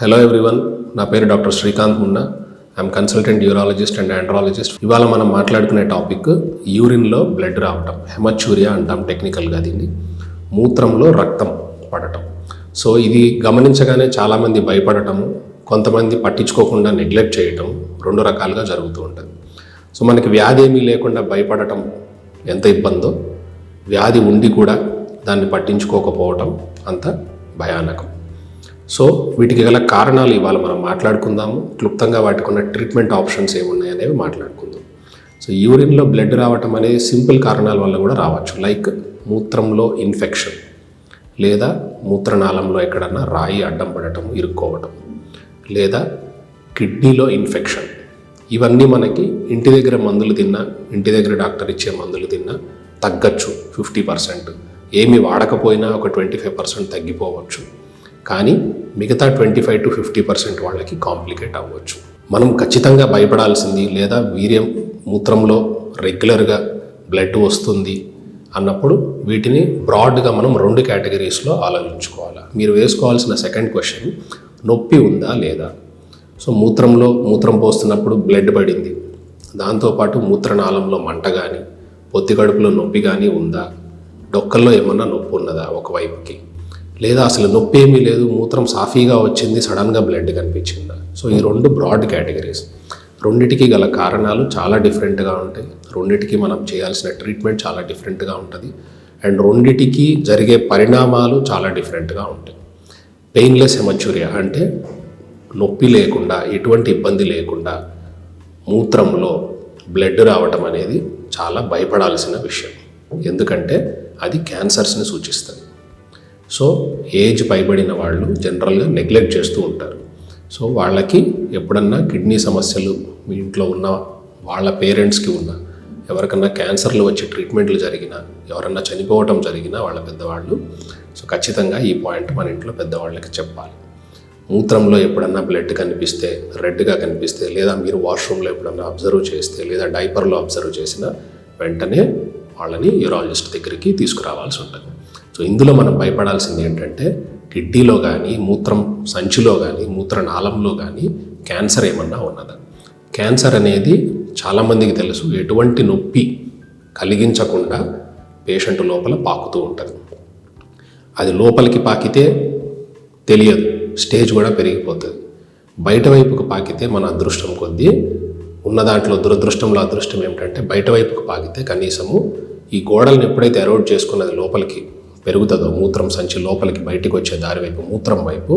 Hello everyone, నా పేరు doctor Srikanth Munna. I'm consultant urologist and andrologist. ఇవాళ మనం మాట్లాడుకునే టాపిక్ యూరిన్లో బ్లడ్ రావటం, హెమచ్యూరియా అంటాం టెక్నికల్గా దీన్ని. మూత్రంలో రక్తం పడటం. సో ఇది గమనించగానే చాలామంది భయపడటము, కొంతమంది పట్టించుకోకుండా నెగ్లెక్ట్ చేయటం రెండు రకాలుగా జరుగుతూ ఉంటుంది. సో మనకి వ్యాధి ఏమీ లేకుండా భయపడటం ఎంత ఇబ్బందో, వ్యాధి ఉండి కూడా దాన్ని పట్టించుకోకపోవటం అంత భయానకం. సో వీటికి గల కారణాలు ఇవాళ మనం మాట్లాడుకుందాము. క్లుప్తంగా వాటికి ఉన్న ట్రీట్మెంట్ ఆప్షన్స్ ఏమున్నాయి అనేవి మాట్లాడుకుందాం. సో యూరిన్లో బ్లడ్ రావటం అనేది సింపుల్ కారణాల వల్ల కూడా రావచ్చు. లైక్ మూత్రంలో ఇన్ఫెక్షన్, లేదా మూత్రనాళంలో ఎక్కడన్నా రాయి అడ్డం పడటం, ఇరుక్కోవటం, లేదా కిడ్నీలో ఇన్ఫెక్షన్. ఇవన్నీ మనకి ఇంటి దగ్గర మందులు తిన్నా, ఇంటి దగ్గర డాక్టర్ ఇచ్చే మందులు తిన్నా తగ్గచ్చు. 50%, ఏమి వాడకపోయినా ఒక 25% తగ్గిపోవచ్చు. కానీ మిగతా 25 to 50% వాళ్ళకి కాంప్లికేట్ అవ్వచ్చు. మనం ఖచ్చితంగా భయపడాల్సింది, లేదా వీర్యం మూత్రంలో రెగ్యులర్గా బ్లడ్ వస్తుంది అన్నప్పుడు వీటిని బ్రాడ్గా మనం 2 కేటగిరీస్లో ఆలోచించుకోవాలి. మీరు వేసుకోవాల్సిన సెకండ్ క్వశ్చన్, నొప్పి ఉందా లేదా. సో మూత్రం పోస్తున్నప్పుడు బ్లడ్ పడింది, దాంతోపాటు మూత్రనాళంలో మంట కానీ, పొత్తి కడుపులో నొప్పి కానీ ఉందా, డొక్కల్లో ఏమన్నా నొప్పి ఉన్నదా ఒకవైపుకి, లేదా అసలు నొప్పి ఏమీ లేదు, మూత్రం సాఫీగా వచ్చింది, సడన్గా బ్లడ్ కనిపించిందా. సో ఈ 2 బ్రాడ్ కేటగిరీస్. రెండిటికి గల కారణాలు చాలా డిఫరెంట్గా ఉంటాయి. రెండిటికి మనం చేయాల్సిన ట్రీట్మెంట్ చాలా డిఫరెంట్గా ఉంటుంది. అండ్ రెండిటికి జరిగే పరిణామాలు చాలా డిఫరెంట్గా ఉంటాయి. పెయిన్లెస్ హెమచ్యూరియా అంటే నొప్పి లేకుండా, ఎటువంటి ఇబ్బంది లేకుండా మూత్రంలో బ్లడ్ రావటం అనేది చాలా భయపడాల్సిన విషయం. ఎందుకంటే అది క్యాన్సర్స్ని సూచిస్తుంది. సో ఏజ్ పైబడిన వాళ్ళు జనరల్గా నెగ్లెక్ట్ చేస్తూ ఉంటారు. సో వాళ్ళకి ఎప్పుడన్నా కిడ్నీ సమస్యలు మీ ఇంట్లో ఉన్న వాళ్ళ పేరెంట్స్కి ఉన్న, ఎవరికన్నా క్యాన్సర్లు వచ్చి ట్రీట్మెంట్లు జరిగినా, ఎవరన్నా చనిపోవటం జరిగినా వాళ్ళ పెద్దవాళ్ళు, సో ఖచ్చితంగా ఈ పాయింట్ మన ఇంట్లో పెద్దవాళ్ళకి చెప్పాలి. మూత్రంలో ఎప్పుడన్నా బ్లడ్ కనిపిస్తే, రెడ్గా కనిపిస్తే, లేదా మీరు వాష్రూమ్లో ఎప్పుడన్నా అబ్జర్వ్ చేస్తే, లేదా డైపర్లో అబ్జర్వ్ చేసినా వెంటనే వాళ్ళని యూరాలజిస్ట్ దగ్గరికి తీసుకురావాల్సి ఉంటుంది. సో ఇందులో మనం భయపడాల్సింది ఏంటంటే, కిడ్నీలో కానీ, మూత్రం సంచిలో కానీ, మూత్రనాళంలో కానీ క్యాన్సర్ ఏమన్నా ఉన్నదా. క్యాన్సర్ అనేది చాలామందికి తెలుసు, ఎటువంటి నొప్పి కలిగించకుండా పేషెంట్ లోపల పాకుతూ ఉంటుంది. అది లోపలికి పాకితే తెలియదు, స్టేజ్ కూడా పెరిగిపోతుంది. బయట వైపుకు పాకితే మన అదృష్టం కొద్దీ, ఉన్న దాంట్లో దురదృష్టంలో అదృష్టం ఏమిటంటే, బయట వైపుకు పాకితే కనీసము ఈ గోడలను ఎప్పుడైతే ఎరోడ్ చేసుకున్నది లోపలికి పెరుగుతుందో, మూత్రం సంచి లోపలికి బయటికి వచ్చే దారి వైపు, మూత్రం వైపు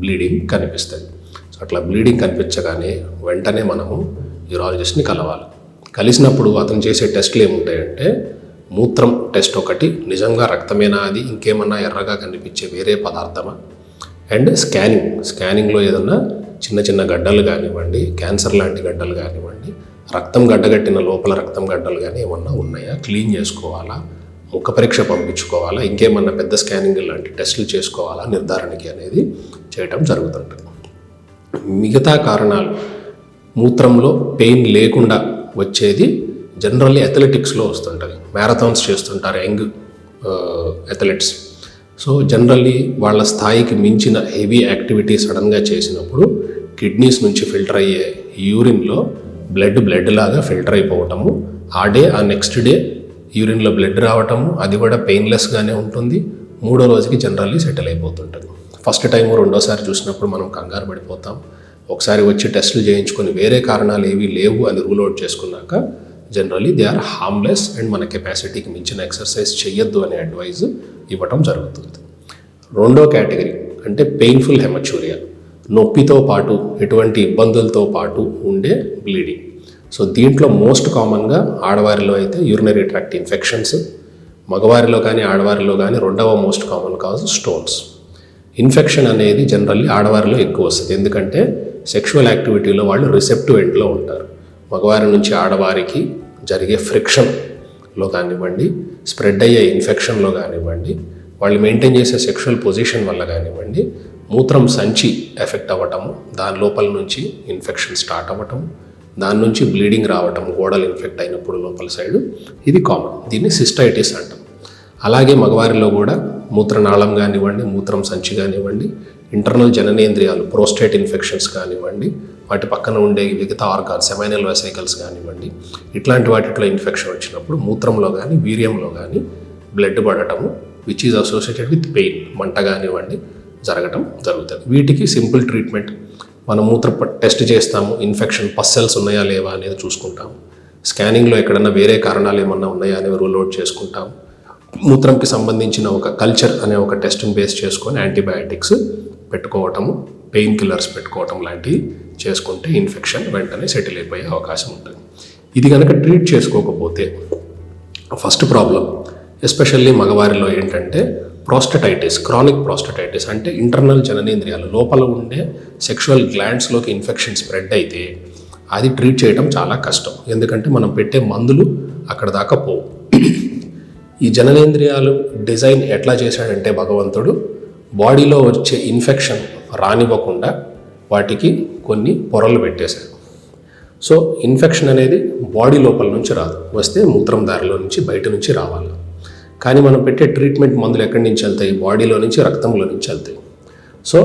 బ్లీడింగ్ కనిపిస్తుంది. సో అట్లా బ్లీడింగ్ కనిపించగానే వెంటనే మనము యూరాలజిస్ట్ని కలవాలి. కలిసినప్పుడు అతను చేసే టెస్టులు ఏముంటాయంటే, మూత్రం టెస్ట్ ఒకటి, నిజంగా రక్తమేనా, అది ఇంకేమన్నా ఎర్రగా కనిపించే వేరే పదార్థమా, అండ్ స్కానింగ్లో ఏదన్నా చిన్న చిన్న గడ్డలు కానివ్వండి, క్యాన్సర్ లాంటి గడ్డలు కానివ్వండి, రక్తం గడ్డగట్టిన లోపల రక్తం గడ్డలు కానీ ఏమన్నా ఉన్నాయా, క్లీన్ చేసుకోవాలా, ముఖ పరీక్ష పంపించుకోవాలా, ఇంకేమన్నా పెద్ద స్కానింగ్ లాంటి టెస్టులు చేసుకోవాలా నిర్ధారణకి అనేది చేయటం జరుగుతుంటుంది. మిగతా కారణాలు, మూత్రంలో పెయిన్ లేకుండా వచ్చేది జనరల్లీ అథ్లెటిక్స్లో వస్తుంటుంది. మ్యారథాన్స్ చేస్తుంటారు యంగ్ అథ్లెట్స్. సో జనరల్లీ వాళ్ళ స్థాయికి మించిన హెవీ యాక్టివిటీ సడన్గా చేసినప్పుడు కిడ్నీస్ నుంచి ఫిల్టర్ అయ్యే యూరిన్లో బ్లడ్ లాగా ఫిల్టర్ అయిపోవటము, ఆ నెక్స్ట్ డే యూరిన్లో బ్లడ్ రావటము, అది కూడా పెయిన్లెస్గానే ఉంటుంది. 3వ రోజుకి జనరల్లీ సెటిల్ అయిపోతుంటుంది. ఫస్ట్ టైం, రెండోసారి చూసినప్పుడు మనం కంగారు పడిపోతాం. ఒకసారి వచ్చి టెస్టులు చేయించుకొని వేరే కారణాలు ఏవి లేవు అని రూల్ అవుట్ చేసుకున్నాక generally they are harmless and మన కెపాసిటీకి మించిన ఎక్సర్సైజ్ చేయొద్దు అనే అడ్వైజ్ ఇవ్వటం జరుగుతుంది. 2వ కేటగిరీ అంటే పెయిన్ఫుల్ హెమచ్యూరియా, నొప్పితో పాటు ఎటువంటి ఇబ్బందులతో పాటు ఉండే బ్లీడింగ్. సో దీంట్లో మోస్ట్ కామన్గా ఆడవారిలో అయితే యూరినరీ ట్రాక్ట్ ఇన్ఫెక్షన్స్, మగవారిలో కానీ ఆడవారిలో కానీ 2వ most common cause stones. Infection అనేది జనరల్లీ ఆడవారిలో ఎక్కువ వస్తుంది, ఎందుకంటే సెక్షువల్ యాక్టివిటీలో వాళ్ళు రిసెప్టివ్ ఎండ్లో ఉంటారు. మగవారి నుంచి ఆడవారికి జరిగే ఫ్రిక్షన్లో కానివ్వండి, స్ప్రెడ్ అయ్యే ఇన్ఫెక్షన్లో కానివ్వండి, వాళ్ళు మెయింటైన్ చేసే సెక్షువల్ పొజిషన్ వల్ల కానివ్వండి, మూత్రం సంచి ఎఫెక్ట్ అవ్వటము, దాని లోపల నుంచి ఇన్ఫెక్షన్ స్టార్ట్ అవ్వటము, దాని నుంచి బ్లీడింగ్ రావటం, గోడలు ఇన్ఫెక్ట్ అయినప్పుడు లోపల సైడు, ఇది కామన్. దీన్ని సిస్టైటిస్ అంటాం. అలాగే మగవారిలో కూడా మూత్రనాళం కానివ్వండి, మూత్రం సంచి కానివ్వండి, ఇంటర్నల్ జననేంద్రియాలు, ప్రోస్టేట్ ఇన్ఫెక్షన్స్ కానివ్వండి, వాటి పక్కన ఉండే మిగతా ఆర్గాన్స్, సెమైనల్ వెసికల్స్ కానివ్వండి, ఇట్లాంటి వాటిలో ఇన్ఫెక్షన్ వచ్చినప్పుడు మూత్రంలో కానీ వీర్యంలో కానీ బ్లడ్ పడటము which is associated with pain, మంట కానివ్వండి జరగటం జరుగుతుంది. వీటికి సింపుల్ ట్రీట్మెంట్, మనం మూత్ర టెస్ట్ చేస్తాము, ఇన్ఫెక్షన్ పస్సెల్స్ ఉన్నాయా లేవా అనేది చూసుకుంటాము. స్కానింగ్లో ఎక్కడన్నా వేరే కారణాలు ఏమన్నా ఉన్నాయా అనేవి రూల్ అవుట్ చేసుకుంటాము. మూత్రంకి సంబంధించిన ఒక కల్చర్ అనే ఒక టెస్ట్ని బేస్ చేసుకొని యాంటీబయాటిక్స్ పెట్టుకోవటము, పెయిన్ కిల్లర్స్ పెట్టుకోవటం లాంటివి చేసుకుంటే ఇన్ఫెక్షన్ వెంటనే సెటిల్ అయిపోయే అవకాశం ఉంటుంది. ఇది కనుక ట్రీట్ చేసుకోకపోతే ఫస్ట్ ప్రాబ్లం ఎస్పెషల్లీ మగవారిలో ఏంటంటే ప్రోస్టటైటిస్, క్రానిక్ ప్రోస్టటైటిస్ అంటే ఇంటర్నల్ జననేంద్రియాలు లోపల ఉండే సెక్షువల్ గ్లాండ్స్లోకి ఇన్ఫెక్షన్ స్ప్రెడ్ అయితే అది ట్రీట్ చేయడం చాలా కష్టం. ఎందుకంటే మనం పెట్టే మందులు అక్కడ దాకా పోవు. ఈ జననేంద్రియాలు డిజైన్ ఎట్లా చేశాడంటే భగవంతుడు బాడీలో వచ్చే ఇన్ఫెక్షన్ రానివ్వకుండా వాటికి కొన్ని పొరలు పెట్టేశారు. సో ఇన్ఫెక్షన్ అనేది బాడీ లోపల నుంచి రాదు, వస్తే మూత్రం దారిలో నుంచి బయట నుంచి రావాలి. కానీ మనం పెట్టే ట్రీట్మెంట్ మందులు ఎక్కడి నుంచి వెళ్తాయి? బాడీలో నుంచి, రక్తంలో నుంచి వెళ్తాయి. సో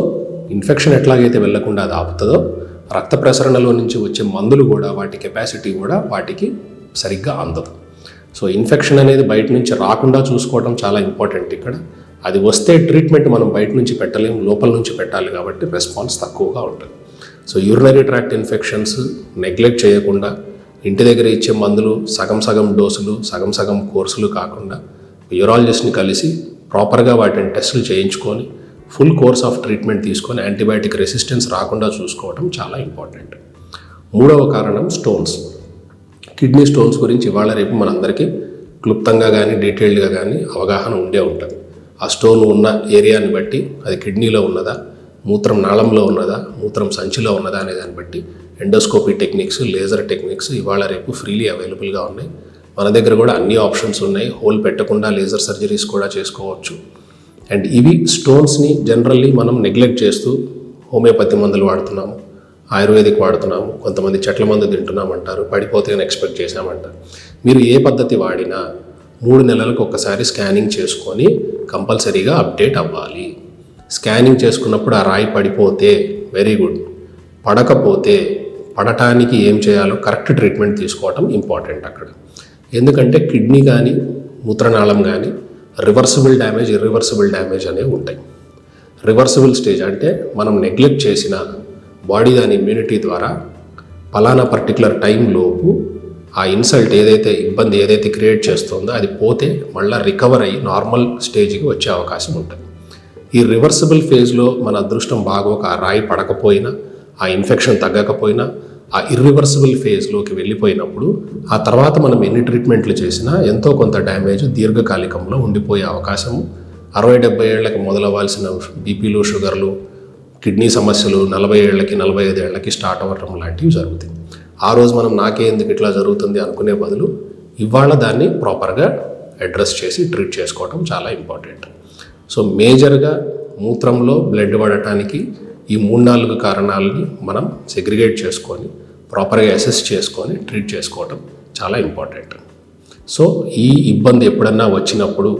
ఇన్ఫెక్షన్ ఎట్లాగైతే వెళ్లకుండా అది ఆపుతుందో, రక్త ప్రసరణలో నుంచి వచ్చే మందులు కూడా వాటి కెపాసిటీ కూడా వాటికి సరిగ్గా అందదు. సో ఇన్ఫెక్షన్ అనేది బయట నుంచి రాకుండా చూసుకోవడం చాలా ఇంపార్టెంట్. ఇక్కడ అది వస్తే ట్రీట్మెంట్ మనం బయట నుంచి పెట్టలేము, లోపల నుంచి పెట్టాలి, కాబట్టి రెస్పాన్స్ తక్కువగా ఉంటుంది. So urinary tract infections neglect చేయకుండా ఇంటి దగ్గర ఇచ్చే మందులు సగం సగం డోసులు, సగం సగం కోర్సులు కాకుండా యూరాలజిస్ట్ని కలిసి ప్రాపర్గా వాటిని టెస్టులు చేయించుకొని ఫుల్ కోర్స్ ఆఫ్ ట్రీట్మెంట్ తీసుకొని యాంటీబయాటిక్ రెసిస్టెన్స్ రాకుండా చూసుకోవడం చాలా ఇంపార్టెంట్. మూడవ కారణం స్టోన్స్. కిడ్నీ స్టోన్స్ గురించి ఇవాళ రేపు మనందరికీ క్లుప్తంగా కానీ డీటెయిల్డ్గా కానీ అవగాహన ఉండే ఉంటుంది. ఆ స్టోన్ ఉన్న ఏరియాని బట్టి అది కిడ్నీలో ఉన్నదా, మూత్రం నాళంలో ఉన్నదా, మూత్రం సంచిలో ఉన్నదా అనే దాన్ని బట్టి ఎండోస్కోపీ టెక్నిక్స్, లేజర్ టెక్నిక్స్ ఇవాళ రేపు ఫ్రీలీ అవైలబుల్గా ఉన్నాయి. మన దగ్గర కూడా అన్ని ఆప్షన్స్ ఉన్నాయి. హోల్ పెట్టకుండా లేజర్ సర్జరీస్ కూడా చేసుకోవచ్చు. అండ్ ఇవి స్టోన్స్ని జనరల్లీ మనం నెగ్లెక్ట్ చేస్తూ హోమియోపతి మందులు వాడుతున్నాము, ఆయుర్వేదిక్ వాడుతున్నాము, కొంతమంది చెట్ల మందు తింటున్నామంటారు, పడిపోతే అని ఎక్స్పెక్ట్ చేశామంటారు. మీరు ఏ పద్ధతి వాడినా 3 నెలలకు ఒకసారి స్కానింగ్ చేసుకొని కంపల్సరీగా అప్డేట్ అవ్వాలి. స్కానింగ్ చేసుకున్నప్పుడు ఆ రాయి పడిపోతే వెరీ గుడ్, పడకపోతే పడటానికి ఏం చేయాలో కరెక్ట్ ట్రీట్మెంట్ తీసుకోవటం ఇంపార్టెంట్ అక్కడ. ఎందుకంటే కిడ్నీ కానీ మూత్రనాళం కానీ రివర్సిబుల్ డ్యామేజ్, ఇర్రివర్సిబుల్ డ్యామేజ్ అనేవి ఉంటాయి. రివర్సిబుల్ స్టేజ్ అంటే మనం నెగ్లెక్ట్ చేసిన బాడీ దాని ఇమ్యూనిటీ ద్వారా పలానా పర్టికులర్ టైంలోపు ఆ ఇన్సల్ట్ ఏదైతే ఇబ్బంది ఏదైతే క్రియేట్ చేస్తుందో అది పోతే మళ్ళీ రికవర్ అయ్యి నార్మల్ స్టేజ్కి వచ్చే అవకాశం ఉంటుంది. ఈ రివర్సిబుల్ ఫేజ్లో మన అదృష్టం బాగోక ఆ రాయి పడకపోయినా, ఆ ఇన్ఫెక్షన్ తగ్గకపోయినా, ఆ ఇర్రివర్సిబుల్ ఫేజ్లోకి వెళ్ళిపోయినప్పుడు ఆ తర్వాత మనం ఎన్ని ట్రీట్మెంట్లు చేసినా ఎంతో కొంత డ్యామేజ్ దీర్ఘకాలికంలో ఉండిపోయే అవకాశము. 60-70 ఏళ్లకి మొదలవ్వాల్సిన బీపీలు, షుగర్లు, కిడ్నీ సమస్యలు 40 ఏళ్ళకి 45 ఏళ్ళకి స్టార్ట్ అవ్వడం లాంటివి జరుగుతాయి. ఆ రోజు మనం నాకే ఎందుకు ఇట్లా జరుగుతుంది అనుకునే బదులు ఇవాళ దాన్ని ప్రాపర్గా అడ్రస్ చేసి ట్రీట్ చేసుకోవడం చాలా ఇంపార్టెంట్. సో మేజర్గా మూత్రంలో బ్లడ్ పడటానికి ఈ 3-4 కారణాలని మనం సెగ్రిగేట్ చేసుకొని ప్రాపర్గా అసెస్ చేసుకొని ట్రీట్ చేసుకోవడం చాలా ఇంపార్టెంట్. సో ఈ ఇబ్బంది ఎప్పుడన్నా వచ్చినప్పుడు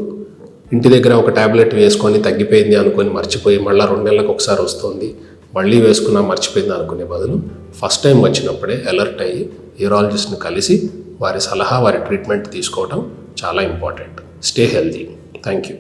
ఇంటి దగ్గర ఒక ట్యాబ్లెట్ వేసుకొని తగ్గిపోయింది అనుకొని మర్చిపోయి మళ్ళీ 2 నెలలకు ఒకసారి వస్తుంది, మళ్ళీ వేసుకున్నా మర్చిపోయింది అనుకునే బదులు ఫస్ట్ టైం వచ్చినప్పుడే అలర్ట్ అయ్యి యూరాలజిస్ట్ని కలిసి వారి సలహా, వారి ట్రీట్మెంట్ తీసుకోవడం చాలా important. Stay healthy. Thank you.